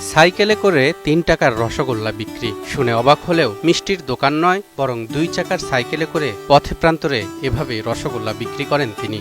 সাইকেলে করে ৩ টাকার রসগোল্লা বিক্রি শুনে অবাক হলেও মিষ্টির দোকান নয়, বরং ২ চাকার সাইকেলে করে পথে প্রান্তরে এভাবে রসগোল্লা বিক্রি করেন তিনি।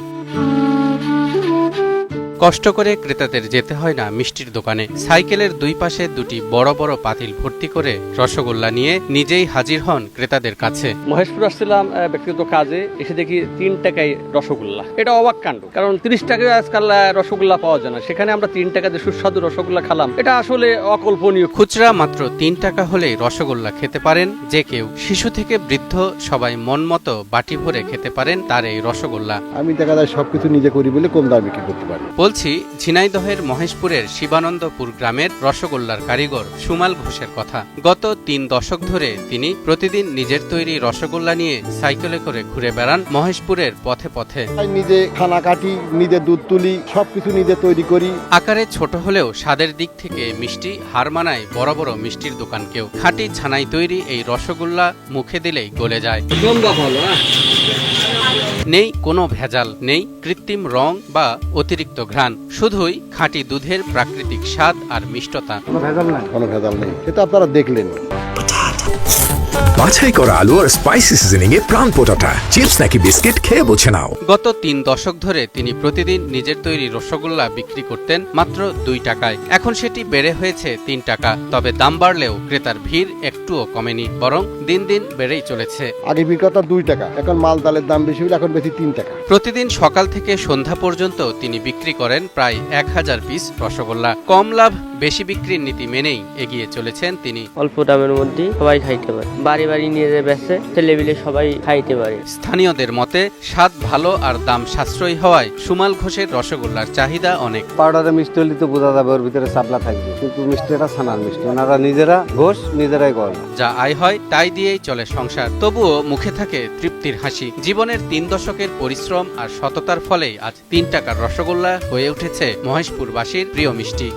কষ্ট করে ক্রেতাদের যেতে হয় না মিষ্টির দোকানে। সাইকেলের দুই পাশে দুটি বড় বড় পাতিল ভর্তি করে রসগোল্লা নিয়ে নিজেই হাজির হন ক্রেতাদের কাছে। মহেশপুর আসছিলাম ব্যক্তিগত কাজে, এসে দেখি ৩ টাকায় রসগোল্লা। এটা অবাক কাণ্ড, কারণ ৩০ টাকায় আজকাল রসগোল্লা পাওয়া যায় না, সেখানে আমরা ৩ টাকাতে সুস্বাদু রসগোল্লা খেলাম। এটা আসলে অকল্পনীয়। খুচরা মাত্র ৩ টাকা হলেই রসগোল্লা খেতে পারেন যে কেউ। শিশু থেকে বৃদ্ধ সবাই মন মতো বাটি ভরে খেতে পারেন তার এই রসগোল্লা। আমি দেখা যায় সবকিছু নিজে করি বলে কম দামে বিক্রি করতে পারি। বলছি ঝিনাইদহের মহেশপুরের শিবানন্দপুর গ্রামের রসগোল্লার কারিগর সুমাল ঘোষের কথা। গত ৩ দশক ধরে তিনি প্রতিদিন নিজের তৈরি রসগোল্লা নিয়ে সাইকেলে করে ঘুরে বেড়ান মহেশপুরের পথে পথে। নিজে খানা কাটি, নিজে দুধ তুলি, সবকিছু নিজে তৈরি করি। আকারে ছোট হলেও স্বাদের দিক থেকে মিষ্টি হার মানায় বড় বড় মিষ্টির দোকানকেও। খাঁটি ছানাই তৈরি এই রসগোল্লা মুখে দিলেই গলে যায়। নেই কোনো ভেজাল, নেই কৃত্রিম রং বা অতিরিক্ত ঘ্রাণ, শুধুই খাঁটি দুধের প্রাকৃতিক স্বাদ আর মিষ্টতা। কোনো ভেজাল নেই, সেটা আপনারা দেখলেন। বাছাই করা আলু আর স্পাইসি সিজনিং এ প্রাণ পোটাটা চিপস নাকি বিস্কিট খেয়ে বোঝে নাও। গত ৩ দশক ধরে তিনি প্রতিদিন নিজের তৈরি রসগোল্লা বিক্রি করতেন মাত্র ২ টাকায়। এখন সেটি বেড়ে হয়েছে ৩ টাকা। তবে দাম বাড়লেও ক্রেতার ভিড় একটুও কমেনি, বরং দিন দিন বেড়েই চলেছে। আগে বিক্রি করতাম 2 টাকা, এখন মাল ডালের দাম বেশি হলে এখন বেশি 3 টাকা। প্রতিদিন সকাল থেকে সন্ধ্যা পর্যন্ত তিনি বিক্রি করেন প্রায় ১,০০০ পিস রসগোল্লা। কম লাভ বেশি বিক্রির নীতি মেনেই এগিয়ে চলেছেন তিনি। অল্প দামের মধ্যে সবাই খাইতে পারে, বাড়ি বাড়ি নিয়ে যে বেচে ছেলেপিলে সবাই খাইতে পারে। স্থানীয়দের মতে স্বাদ ভালো আর দাম সাশ্রয়ী হওয়ায় সুমাল ঘোষের রসগোল্লার চাহিদা অনেক। পাউডারে মিষ্টি হলে তো বোঝা যাবে ওর ভিতরে চাপলা থাকবে, কিন্তু মিষ্টিটা ছানার মিষ্টি, ওনারা নিজেরা ঘোষ নিজেরাই করে। যা আয় হয় তাই দিয়েই চলে সংসার। তবুও মুখে থাকে তৃপ্তির হাসি। জীবনের ৩ দশকের পরিশ্রম আর সততার ফলেই আজ ৩ টাকার রসগোল্লা হয়ে উঠেছে মহেশপুরবাসীর প্রিয় মিষ্টি।